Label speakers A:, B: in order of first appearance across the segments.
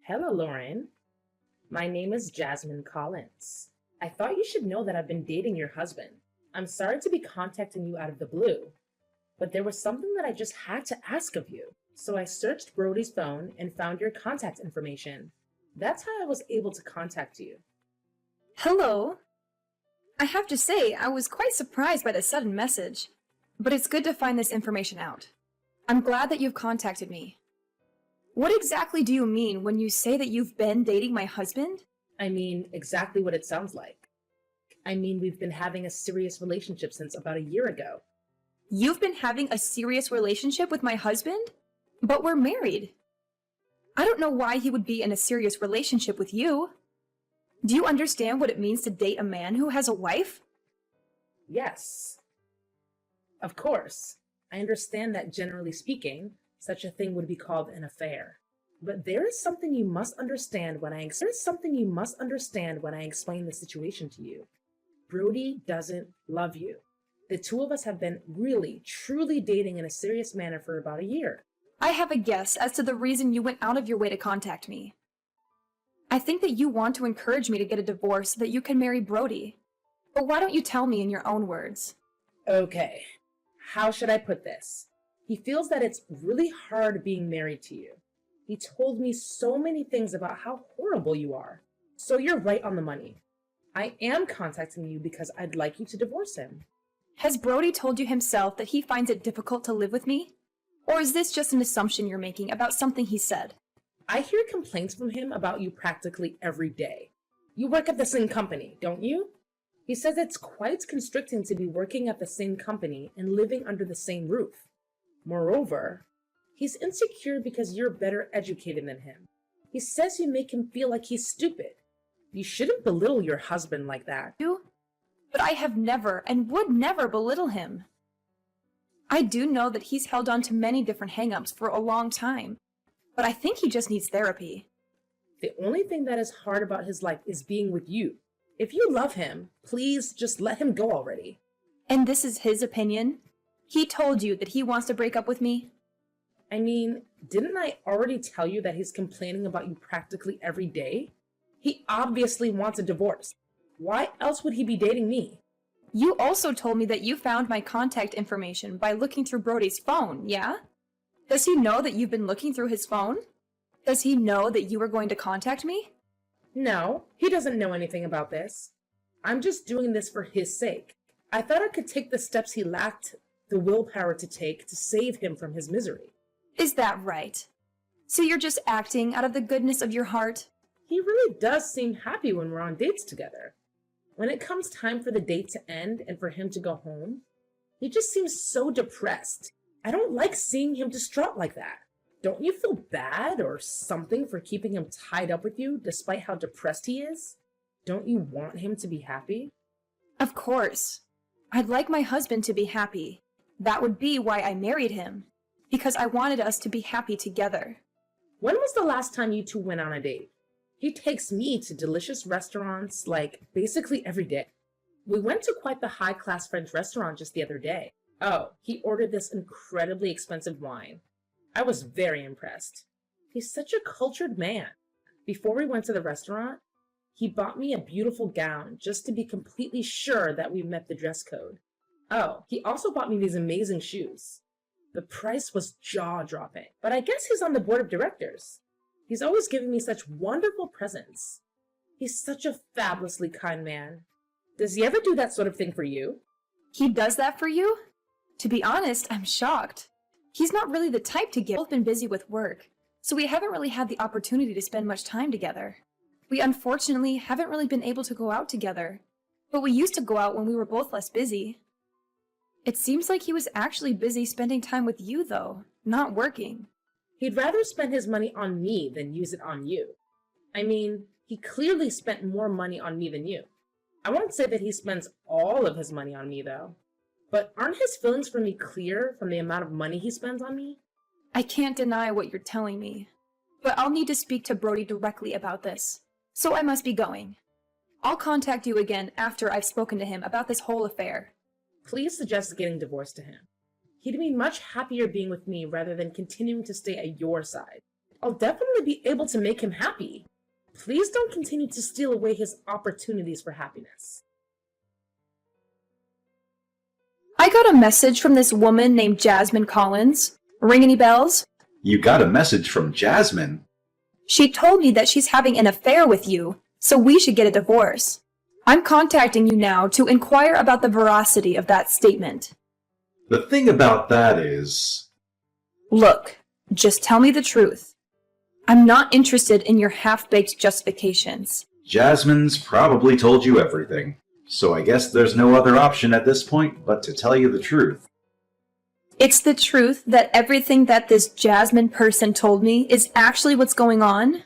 A: Hello, Lauren. My name is Jasmine Collins. I thought you should know that I've been dating your husband. I'm sorry to be contacting you out of the blue, but there was something that I just had to ask of you. So I searched Brody's phone and found your contact information. That's how I was able to contact you.
B: Hello. I have to say, I was quite surprised by the sudden message, but it's good to find this information out. I'm glad that you've contacted me. What exactly do you mean when you say that you've been dating my husband?
A: I mean, exactly what it sounds like. I mean, we've been having a serious relationship since about a year ago.
B: You've been having a serious relationship with my husband? But we're married. I don't know why he would be in a serious relationship with you. Do you understand what it means to date a man who has a wife?
A: Yes. Of course. I understand that generally speaking, such a thing would be called an affair. But there is something you must understand when I explain the situation to you. Brody doesn't love you. The two of us have been really, truly dating in a serious manner for about a year.
B: I have a guess as to the reason you went out of your way to contact me. I think that you want to encourage me to get a divorce so that you can marry Brody. But why don't you tell me in your own words?
A: Okay, how should I put this? He feels that it's really hard being married to you. He told me so many things about how horrible you are. So you're right on the money. I am contacting you because I'd like you to divorce him.
B: Has Brody told you himself that he finds it difficult to live with me? Or is this just an assumption you're making about something he said?
A: I hear complaints from him about you practically every day. You work at the same company, don't you? He says it's quite constricting to be working at the same company and living under the same roof. Moreover, he's insecure because you're better educated than him. He says you make him feel like he's stupid. You shouldn't belittle your husband like that.
B: But I have never and would never belittle him. I do know that he's held on to many different hang-ups for a long time, but I think he just needs therapy.
A: The only thing that is hard about his life is being with you. If you love him, please just let him go already.
B: And this is his opinion? He told you that he wants to break up with me?
A: I mean, didn't I already tell you that he's complaining about you practically every day? He obviously wants a divorce. Why else would he be dating me?
B: You also told me that you found my contact information by looking through Brody's phone, yeah? Does he know that you've been looking through his phone? Does he know that you were going to contact me?
A: No, he doesn't know anything about this. I'm just doing this for his sake. I thought I could take the steps he lacked the willpower to take to save him from his misery.
B: Is that right? So you're just acting out of the goodness of your heart?
A: He really does seem happy when we're on dates together. When it comes time for the date to end and for him to go home, he just seems so depressed. I don't like seeing him distraught like that. Don't you feel bad or something for keeping him tied up with you despite how depressed he is? Don't you want him to be happy?
B: Of course. I'd like my husband to be happy. That would be why I married him, because I wanted us to be happy together.
A: When was the last time you two went on a date? He takes me to delicious restaurants, like, basically every day. We went to quite the high-class French restaurant just the other day. Oh, he ordered this incredibly expensive wine. I was very impressed. He's such a cultured man. Before we went to the restaurant, he bought me a beautiful gown just to be completely sure that we met the dress code. Oh, he also bought me these amazing shoes. The price was jaw-dropping, but I guess he's on the board of directors. He's always giving me such wonderful presents. He's such a fabulously kind man. Does he ever do that sort of thing for you?
B: He does that for you? To be honest, I'm shocked. He's not really the type to give. We've both been busy with work, so we haven't really had the opportunity to spend much time together. We unfortunately haven't really been able to go out together, but we used to go out when we were both less busy. It seems like he was actually busy spending time with you, though, not working.
A: He'd rather spend his money on me than use it on you. I mean, he clearly spent more money on me than you. I won't say that he spends all of his money on me, though. But aren't his feelings for me clear from the amount of money he spends on me?
B: I can't deny what you're telling me, but I'll need to speak to Brody directly about this, so I must be going. I'll contact you again after I've spoken to him about this whole affair.
A: Please suggest getting divorced to him. He'd be much happier being with me rather than continuing to stay at your side. I'll definitely be able to make him happy. Please don't continue to steal away his opportunities for happiness.
B: I got a message from this woman named Jasmine Collins. Ring any bells?
C: You got a message from Jasmine?
B: She told me that she's having an affair with you, so we should get a divorce. I'm contacting you now to inquire about the veracity of that statement.
C: The thing about that is...
B: Look, just tell me the truth. I'm not interested in your half-baked justifications.
C: Jasmine's probably told you everything, so I guess there's no other option at this point but to tell you the truth.
B: It's the truth that everything that this Jasmine person told me is actually what's going on?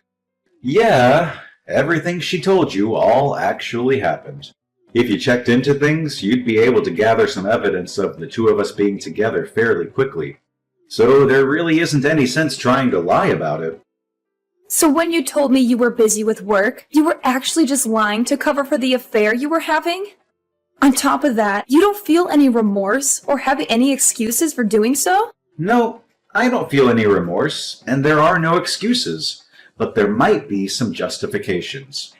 C: Yeah, everything she told you all actually happened. If you checked into things, you'd be able to gather some evidence of the two of us being together fairly quickly. So there really isn't any sense trying to lie about it.
B: So when you told me you were busy with work, you were actually just lying to cover for the affair you were having? On top of that, you don't feel any remorse or have any excuses for doing so?
C: No, I don't feel any remorse, and there are no excuses, but there might be some justifications.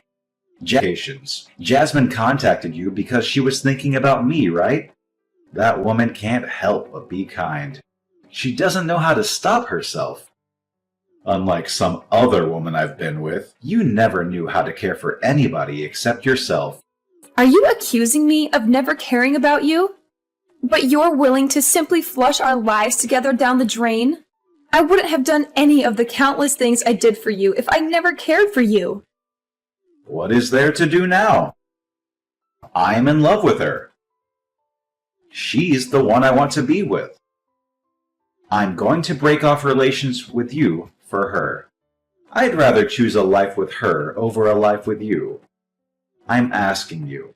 C: Jasmine contacted you because she was thinking about me, right? That woman can't help but be kind. She doesn't know how to stop herself. Unlike some other woman I've been with, you never knew how to care for anybody except yourself.
B: Are you accusing me of never caring about you? But you're willing to simply flush our lives together down the drain? I wouldn't have done any of the countless things I did for you if I never cared for you.
C: What is there to do now? I'm in love with her. She's the one I want to be with. I'm going to break off relations with you for her. I'd rather choose a life with her over a life with you. I'm asking you.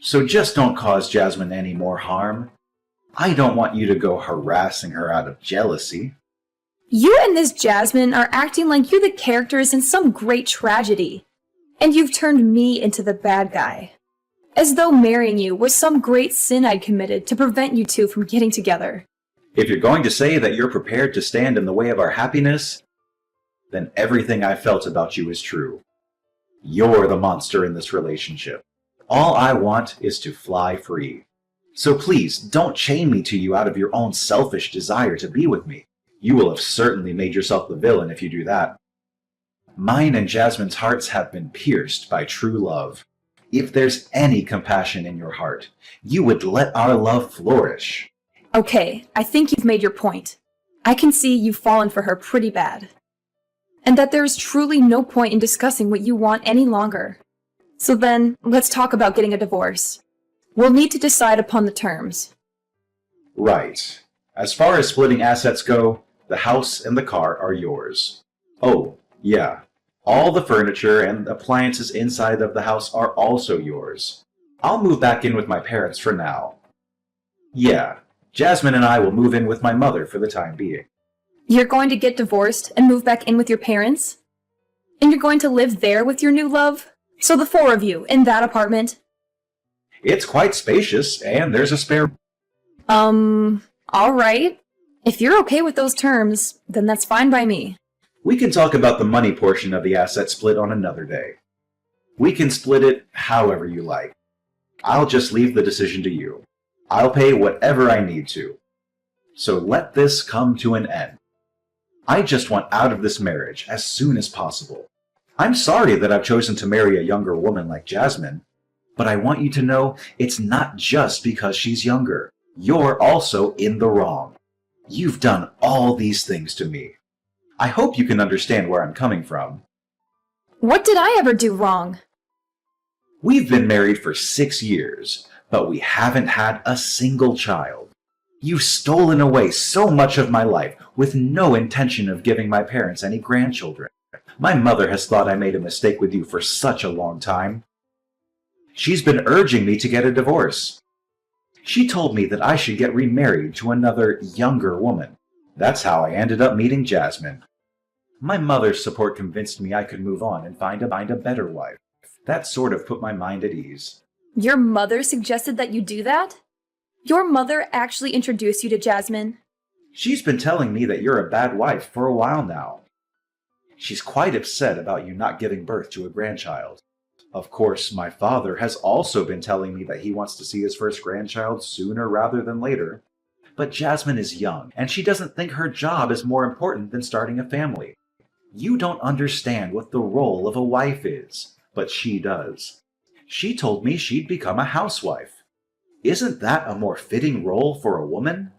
C: So just don't cause Jasmine any more harm. I don't want you to go harassing her out of jealousy.
B: You and this Jasmine are acting like you're the characters in some great tragedy, and you've turned me into the bad guy. As though marrying you was some great sin I'd committed to prevent you two from getting together.
C: If you're going to say that you're prepared to stand in the way of our happiness, then everything I felt about you is true. You're the monster in this relationship. All I want is to fly free. So please, don't chain me to you out of your own selfish desire to be with me. You will have certainly made yourself the villain if you do that. Mine and Jasmine's hearts have been pierced by true love. If there's any compassion in your heart, you would let our love flourish.
B: Okay, I think you've made your point. I can see you've fallen for her pretty bad. And that there is truly no point in discussing what you want any longer. So then, let's talk about getting a divorce. We'll need to decide upon the terms.
C: Right. As far as splitting assets go, the house and the car are yours. Oh, yeah. All the furniture and appliances inside of the house are also yours. I'll move back in with my parents for now. Yeah, Jasmine and I will move in with my mother for the time being.
B: You're going to get divorced and move back in with your parents? And you're going to live there with your new love? So the four of you, in that apartment?
C: It's quite spacious, and there's a spare...
B: Alright. If you're okay with those terms, then that's fine by me.
C: We can talk about the money portion of the asset split on another day. We can split it however you like. I'll just leave the decision to you. I'll pay whatever I need to. So let this come to an end. I just want out of this marriage as soon as possible. I'm sorry that I've chosen to marry a younger woman like Jasmine, but I want you to know it's not just because she's younger. You're also in the wrong. You've done all these things to me. I hope you can understand where I'm coming from.
B: What did I ever do wrong?
C: We've been married for 6 years, but we haven't had a single child. You've stolen away so much of my life with no intention of giving my parents any grandchildren. My mother has thought I made a mistake with you for such a long time. She's been urging me to get a divorce. She told me that I should get remarried to another, younger woman. That's how I ended up meeting Jasmine. My mother's support convinced me I could move on and find a better wife. That sort of put my mind at ease.
B: Your mother suggested that you do that? Your mother actually introduced you to Jasmine?
C: She's been telling me that you're a bad wife for a while now. She's quite upset about you not giving birth to a grandchild. Of course, my father has also been telling me that he wants to see his first grandchild sooner rather than later. But Jasmine is young, and she doesn't think her job is more important than starting a family. You don't understand what the role of a wife is, but she does. She told me she'd become a housewife. Isn't that a more fitting role for a woman?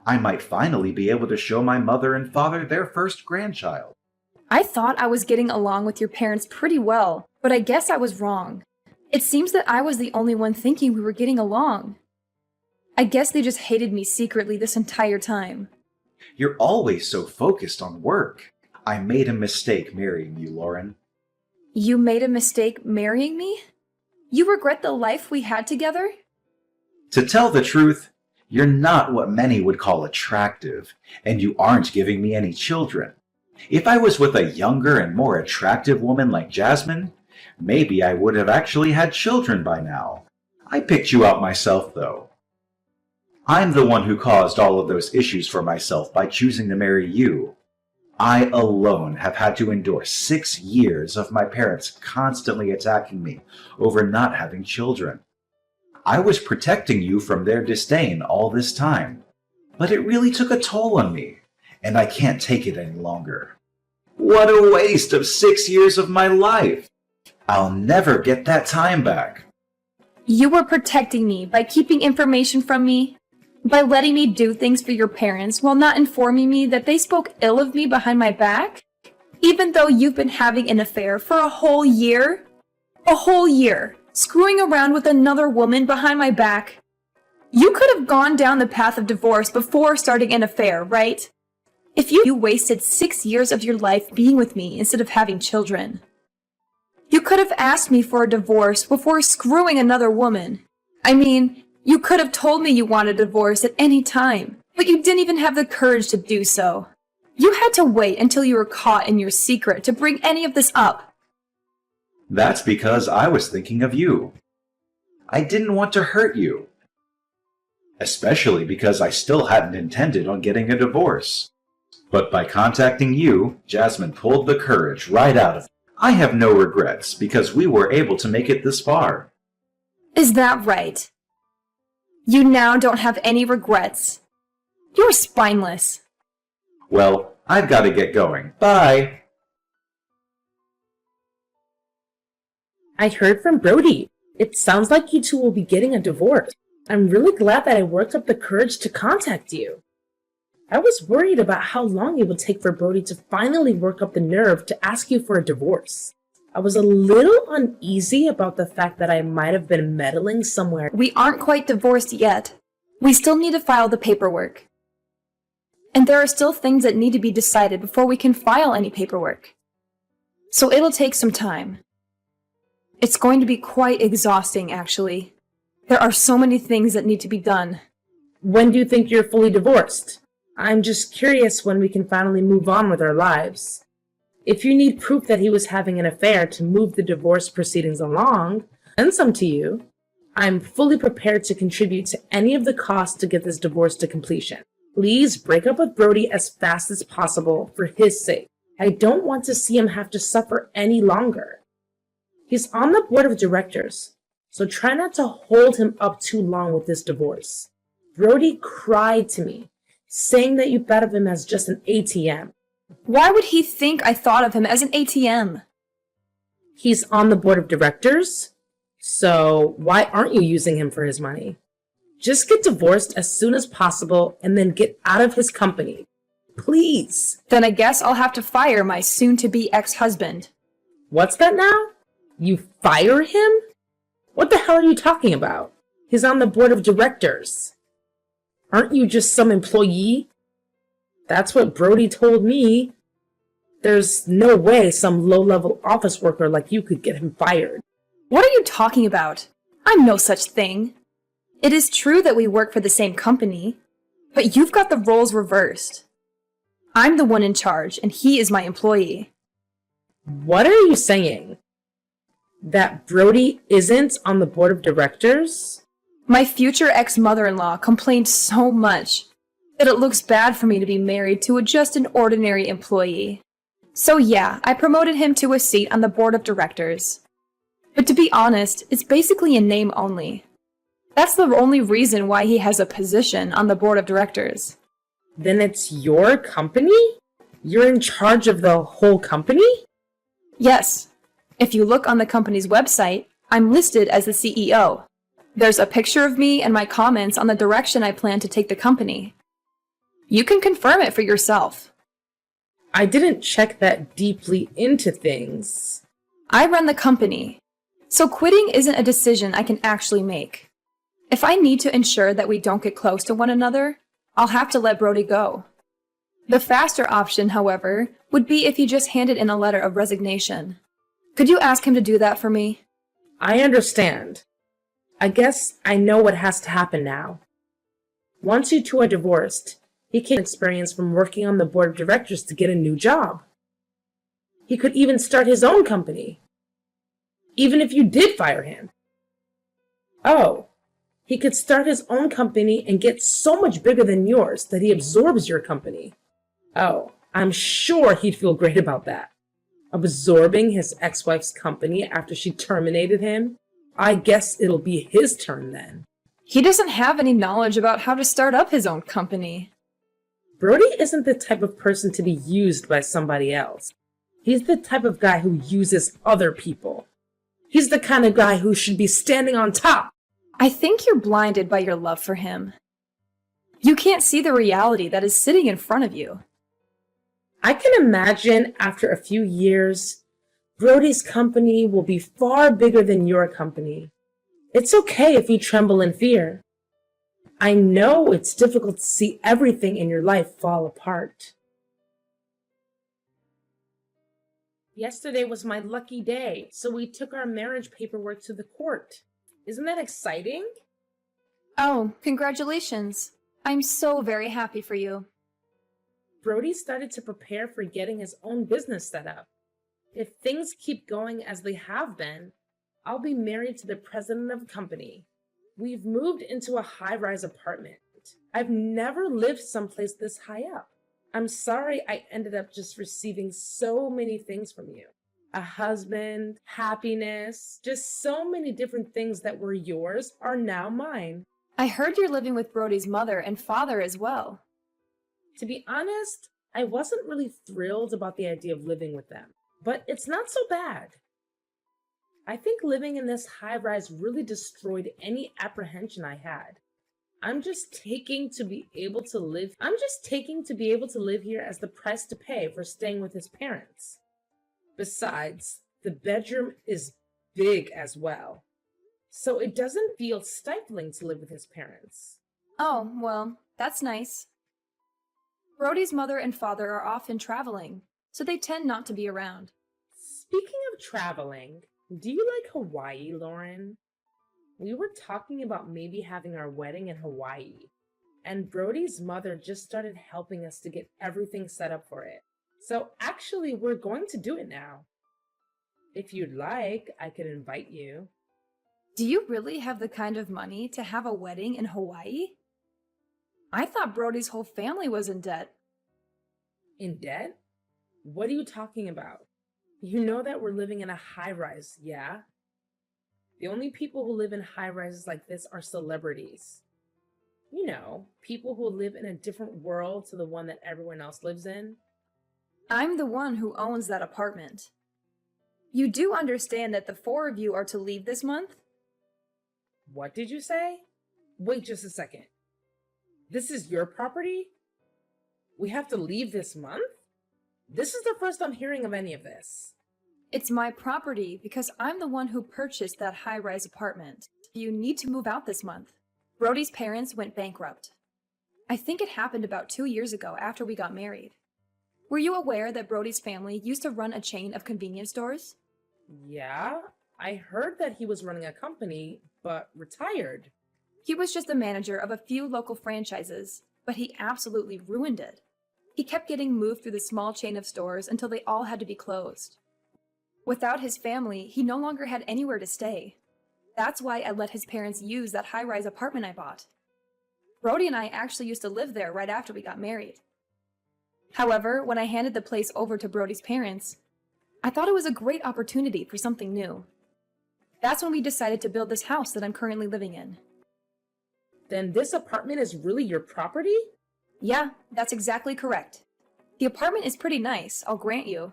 C: I might finally be able to show my mother and father their first grandchild.
B: I thought I was getting along with your parents pretty well, but I guess I was wrong. It seems that I was the only one thinking we were getting along. I guess they just hated me secretly this entire time.
C: You're always so focused on work. I made a mistake marrying you, Lauren.
B: You made a mistake marrying me? You regret the life we had together?
C: To tell the truth, you're not what many would call attractive, and you aren't giving me any children. If I was with a younger and more attractive woman like Jasmine, maybe I would have actually had children by now. I picked you out myself, though. I'm the one who caused all of those issues for myself by choosing to marry you. I alone have had to endure 6 years of my parents constantly attacking me over not having children. I was protecting you from their disdain all this time, but it really took a toll on me, and I can't take it any longer. What a waste of 6 years of my life! I'll never get that time back.
B: You were protecting me by keeping information from me, by letting me do things for your parents while not informing me that they spoke ill of me behind my back? Even though you've been having an affair for a whole year? A whole year, screwing around with another woman behind my back? You could have gone down the path of divorce before starting an affair, right? If you wasted 6 years of your life being with me instead of having children. You could have asked me for a divorce before screwing another woman. I mean, you could have told me you wanted a divorce at any time, but you didn't even have the courage to do so. You had to wait until you were caught in your secret to bring any of this up.
C: That's because I was thinking of you. I didn't want to hurt you. Especially because I still hadn't intended on getting a divorce. But by contacting you, Jasmine pulled the courage right out of me. I have no regrets because we were able to make it this far.
B: Is that right? You now don't have any regrets. You're spineless.
C: Well, I've got to get going. Bye!
A: I heard from Brody. It sounds like you two will be getting a divorce. I'm really glad that I worked up the courage to contact you. I was worried about how long it would take for Brody to finally work up the nerve to ask you for a divorce. I was a little uneasy about the fact that I might have been meddling somewhere.
B: We aren't quite divorced yet. We still need to file the paperwork. And there are still things that need to be decided before we can file any paperwork. So it'll take some time. It's going to be quite exhausting, actually. There are so many things that need to be done.
A: When do you think you're fully divorced? I'm just curious when we can finally move on with our lives. If you need proof that he was having an affair to move the divorce proceedings along, send some to you. I'm fully prepared to contribute to any of the costs to get this divorce to completion. Please break up with Brody as fast as possible for his sake. I don't want to see him have to suffer any longer. He's on the board of directors, so try not to hold him up too long with this divorce. Brody cried to me, saying that you thought of him as just an ATM.
B: Why would he think I thought of him as an ATM?
A: He's on the board of directors, so why aren't you using him for his money? Just get divorced as soon as possible and then get out of his company. Please.
B: Then I guess I'll have to fire my soon-to-be ex-husband.
A: What's that now? You fire him? What the hell are you talking about? He's on the board of directors. Aren't you just some employee? That's what Brody told me. There's no way some low-level office worker like you could get him fired.
B: What are you talking about? I'm no such thing. It is true that we work for the same company, but you've got the roles reversed. I'm the one in charge, and he is my employee.
A: What are you saying? That Brody isn't on the board of directors?
B: My future ex-mother-in-law complained so much that it looks bad for me to be married to just an ordinary employee. So yeah, I promoted him to a seat on the board of directors. But to be honest, it's basically in name only. That's the only reason why he has a position on the board of directors.
A: Then it's your company? You're in charge of the whole company?
B: Yes. If you look on the company's website, I'm listed as the CEO. There's a picture of me and my comments on the direction I plan to take the company. You can confirm it for yourself.
A: I didn't check that deeply into things.
B: I run the company, so quitting isn't a decision I can actually make. If I need to ensure that we don't get close to one another, I'll have to let Brody go. The faster option, however, would be if he just handed in a letter of resignation. Could you ask him to do that for me?
A: I understand. I guess I know what has to happen now. Once you two are divorced, he can experience from working on the board of directors to get a new job. He could even start his own company. Even if you did fire him. Oh, he could start his own company and get so much bigger than yours that he absorbs your company. Oh, I'm sure he'd feel great about that. Absorbing his ex-wife's company after she terminated him? I guess it'll be his turn then.
B: He doesn't have any knowledge about how to start up his own company.
A: Brody isn't the type of person to be used by somebody else. He's the type of guy who uses other people. He's the kind of guy who should be standing on top.
B: I think you're blinded by your love for him. You can't see the reality that is sitting in front of you.
A: I can imagine after a few years, Brody's company will be far bigger than your company. It's okay if you tremble in fear. I know it's difficult to see everything in your life fall apart. Yesterday was my lucky day, so we took our marriage paperwork to the court. Isn't that exciting?
B: Oh, congratulations. I'm so very happy for you.
A: Brody started to prepare for getting his own business set up. If things keep going as they have been, I'll be married to the president of the company. We've moved into a high-rise apartment. I've never lived someplace this high up. I'm sorry I ended up just receiving so many things from you. A husband, happiness, just so many different things that were yours are now mine.
B: I heard you're living with Brody's mother and father as well.
A: To be honest, I wasn't really thrilled about the idea of living with them, but it's not so bad. I think living in this high-rise really destroyed any apprehension I had. I'm just taking to be able to live here as the price to pay for staying with his parents. Besides, the bedroom is big as well, so it doesn't feel stifling to live with his parents.
B: Oh, well, that's nice. Brody's mother and father are often traveling, so they tend not to be around.
A: Speaking of traveling, do you like Hawaii, Lauren? We were talking about maybe having our wedding in Hawaii, and Brody's mother just started helping us to get everything set up for it. So actually, we're going to do it now. If you'd like, I could invite you.
B: Do you really have the kind of money to have a wedding in Hawaii? I thought Brody's whole family was in debt.
A: In debt? What are you talking about? You know that we're living in a high-rise, yeah? The only people who live in high-rises like this are celebrities. You know, people who live in a different world to the one that everyone else lives in.
B: I'm the one who owns that apartment. You do understand that the four of you are to leave this month?
A: What did you say? Wait just a second. This is your property? We have to leave this month? This is the first I'm hearing of any of this.
B: It's my property because I'm the one who purchased that high-rise apartment. You need to move out this month. Brody's parents went bankrupt. I think it happened about 2 years ago after we got married. Were you aware that Brody's family used to run a chain of convenience stores?
A: Yeah, I heard that he was running a company, but retired.
B: He was just the manager of a few local franchises, but he absolutely ruined it. He kept getting moved through the small chain of stores until they all had to be closed. Without his family, he no longer had anywhere to stay. That's why I let his parents use that high-rise apartment I bought. Brody and I actually used to live there right after we got married. However, when I handed the place over to Brody's parents, I thought it was a great opportunity for something new. That's when we decided to build this house that I'm currently living in.
A: Then this apartment is really your property?
B: Yeah, that's exactly correct. The apartment is pretty nice, I'll grant you.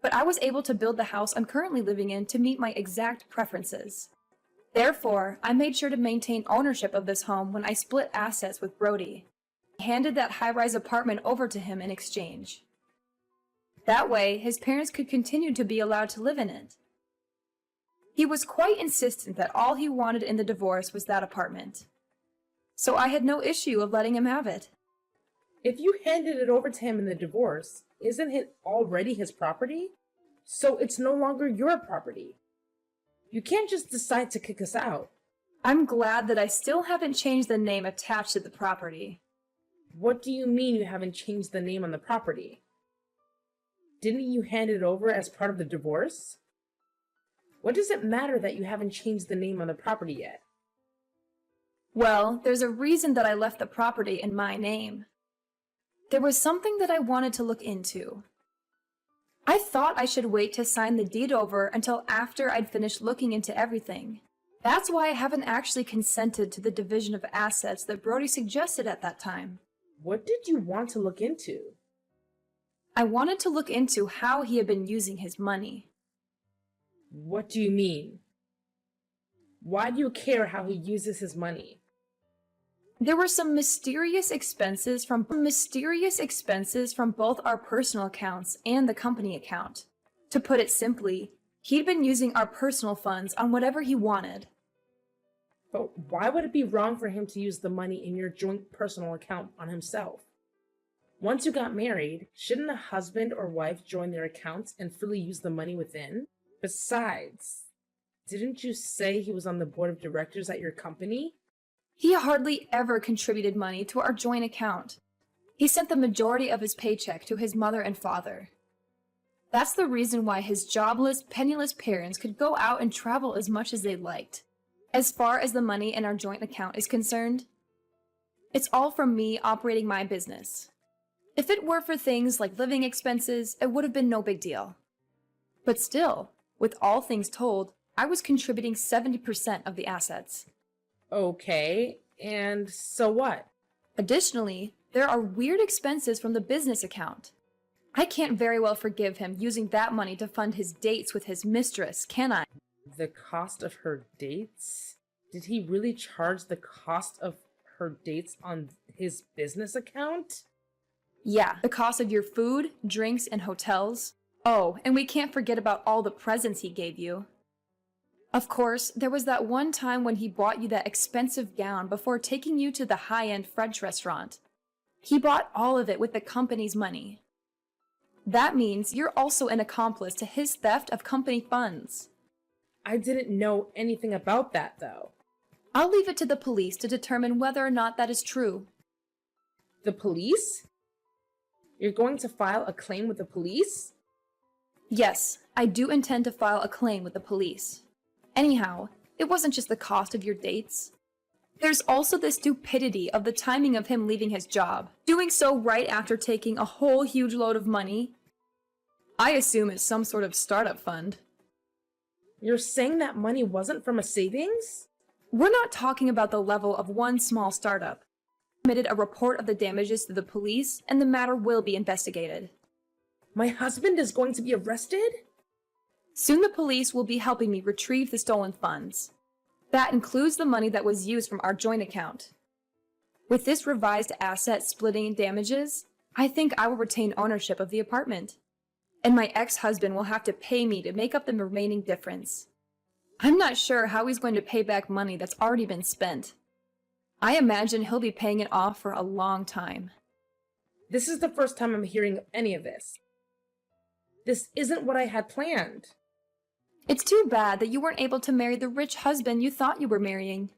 B: But I was able to build the house I'm currently living in to meet my exact preferences. Therefore, I made sure to maintain ownership of this home when I split assets with Brody. I handed that high-rise apartment over to him in exchange. That way, his parents could continue to be allowed to live in it. He was quite insistent that all he wanted in the divorce was that apartment. So I had no issue of letting him have it.
A: If you handed it over to him in the divorce, isn't it already his property? So it's no longer your property. You can't just decide to kick us out.
B: I'm glad that I still haven't changed the name attached to the property.
A: What do you mean you haven't changed the name on the property? Didn't you hand it over as part of the divorce? What does it matter that you haven't changed the name on the property yet?
B: Well, there's a reason that I left the property in my name. There was something that I wanted to look into. I thought I should wait to sign the deed over until after I'd finished looking into everything. That's why I haven't actually consented to the division of assets that Brody suggested at that time.
A: What did you want to look into?
B: I wanted to look into how he had been using his money.
A: What do you mean? Why do you care how he uses his money?
B: There were some mysterious expenses from both our personal accounts and the company account. To put it simply, he'd been using our personal funds on whatever he wanted.
A: But why would it be wrong for him to use the money in your joint personal account on himself? Once you got married, shouldn't a husband or wife join their accounts and freely use the money within? Besides, didn't you say he was on the board of directors at your company?
B: He hardly ever contributed money to our joint account. He sent the majority of his paycheck to his mother and father. That's the reason why his jobless, penniless parents could go out and travel as much as they liked. As far as the money in our joint account is concerned, it's all from me operating my business. If it were for things like living expenses, it would have been no big deal. But still, with all things told, I was contributing 70% of the assets.
A: Okay, and so what?
B: Additionally, there are weird expenses from the business account. I can't very well forgive him using that money to fund his dates with his mistress, can I?
A: The cost of her dates? Did he really charge the cost of her dates on his business account?
B: Yeah, the cost of your food, drinks, and hotels. Oh, and we can't forget about all the presents he gave you. Of course, there was that one time when he bought you that expensive gown before taking you to the high-end French restaurant. He bought all of it with the company's money. That means you're also an accomplice to his theft of company funds.
A: I didn't know anything about that, though.
B: I'll leave it to the police to determine whether or not that is true.
A: The police? You're going to file a claim with the police?
B: Yes, I do intend to file a claim with the police. Anyhow, it wasn't just the cost of your dates. There's also the stupidity of the timing of him leaving his job, doing so right after taking a whole huge load of money. I assume it's some sort of startup fund.
A: You're saying that money wasn't from a savings?
B: We're not talking about the level of one small startup. I submitted a report of the damages to the police, and the matter will be investigated.
A: My husband is going to be arrested?
B: Soon the police will be helping me retrieve the stolen funds. That includes the money that was used from our joint account. With this revised asset splitting and damages, I think I will retain ownership of the apartment. And my ex-husband will have to pay me to make up the remaining difference. I'm not sure how he's going to pay back money that's already been spent. I imagine he'll be paying it off for a long time.
A: This is the first time I'm hearing of any of this. This isn't what I had planned.
B: It's too bad that you weren't able to marry the rich husband you thought you were marrying.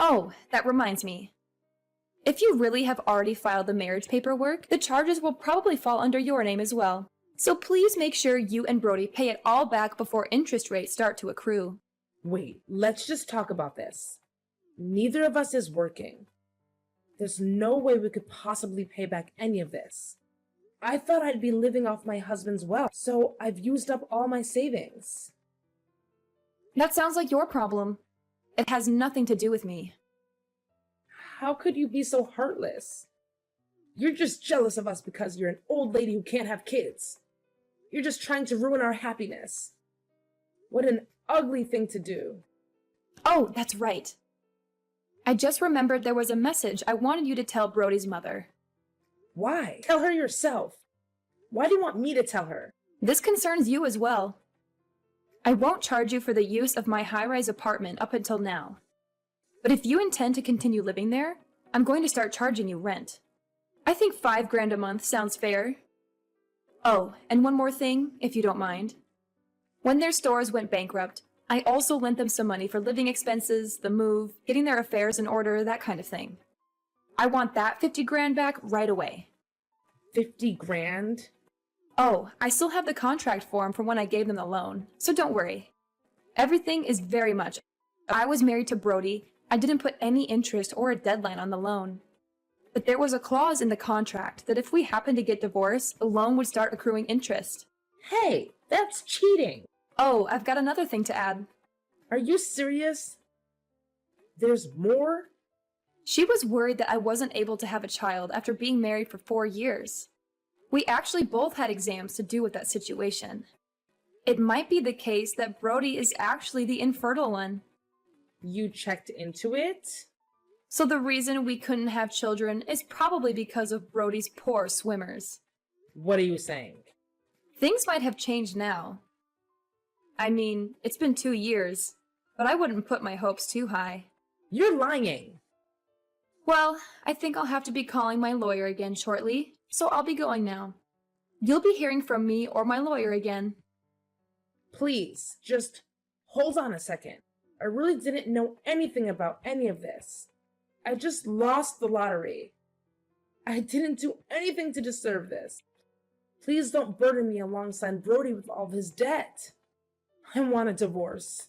B: Oh, that reminds me. If you really have already filed the marriage paperwork, the charges will probably fall under your name as well. So please make sure you and Brody pay it all back before interest rates start to accrue.
A: Wait, let's just talk about this. Neither of us is working. There's no way we could possibly pay back any of this. I thought I'd be living off my husband's wealth, so I've used up all my savings.
B: That sounds like your problem. It has nothing to do with me.
A: How could you be so heartless? You're just jealous of us because you're an old lady who can't have kids. You're just trying to ruin our happiness. What an ugly thing to do.
B: Oh, that's right. I just remembered there was a message I wanted you to tell Brody's mother.
A: Why? Tell her yourself. Why do you want me to tell her?
B: This concerns you as well. I won't charge you for the use of my high-rise apartment up until now. But if you intend to continue living there, I'm going to start charging you rent. I think $5,000 a month sounds fair. Oh, and one more thing, if you don't mind. When their stores went bankrupt, I also lent them some money for living expenses, the move, getting their affairs in order, that kind of thing. I want that $50,000 back right away.
A: 50 grand?
B: Oh, I still have the contract form from when I gave them the loan, so don't worry. Everything is very much. I was married to Brody. I didn't put any interest or a deadline on the loan. But there was a clause in the contract that if we happened to get divorced, the loan would start accruing interest.
A: Hey, that's cheating.
B: Oh, I've got another thing to add.
A: Are you serious? There's more?
B: She was worried that I wasn't able to have a child after being married for 4 years. We actually both had exams to do with that situation. It might be the case that Brody is actually the infertile one.
A: You checked into it?
B: So the reason we couldn't have children is probably because of Brody's poor swimmers.
A: What are you saying?
B: Things might have changed now. I mean, it's been 2 years, but I wouldn't put my hopes too high.
A: You're lying.
B: Well, I think I'll have to be calling my lawyer again shortly, so I'll be going now. You'll be hearing from me or my lawyer again.
A: Please, just hold on a second. I really didn't know anything about any of this. I just lost the lottery. I didn't do anything to deserve this. Please don't burden me alongside Brody with all of his debt. I want a divorce.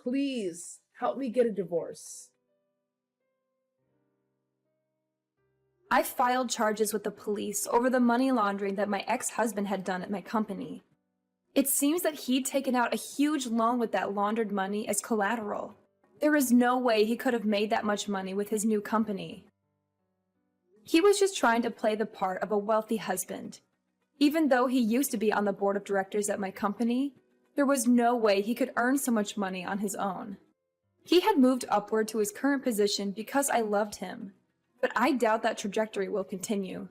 A: Please, help me get a divorce.
B: I filed charges with the police over the money laundering that my ex-husband had done at my company. It seems that he'd taken out a huge loan with that laundered money as collateral. There is no way he could have made that much money with his new company. He was just trying to play the part of a wealthy husband. Even though he used to be on the board of directors at my company, there was no way he could earn so much money on his own. He had moved upward to his current position because I loved him, but I doubt that trajectory will continue.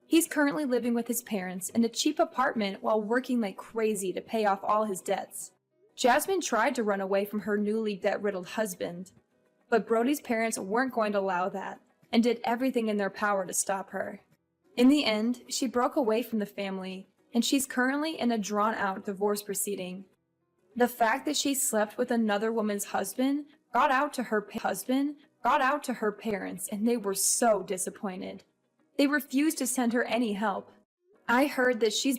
B: He's currently living with his parents in a cheap apartment while working like crazy to pay off all his debts. Jasmine tried to run away from her newly debt-riddled husband, but Brody's parents weren't going to allow that and did everything in their power to stop her. In the end, she broke away from the family, and she's currently in a drawn-out divorce proceeding. The fact that she slept with another woman's husband got out to her parents, and they were so disappointed. They refused to send her any help. I heard that she's been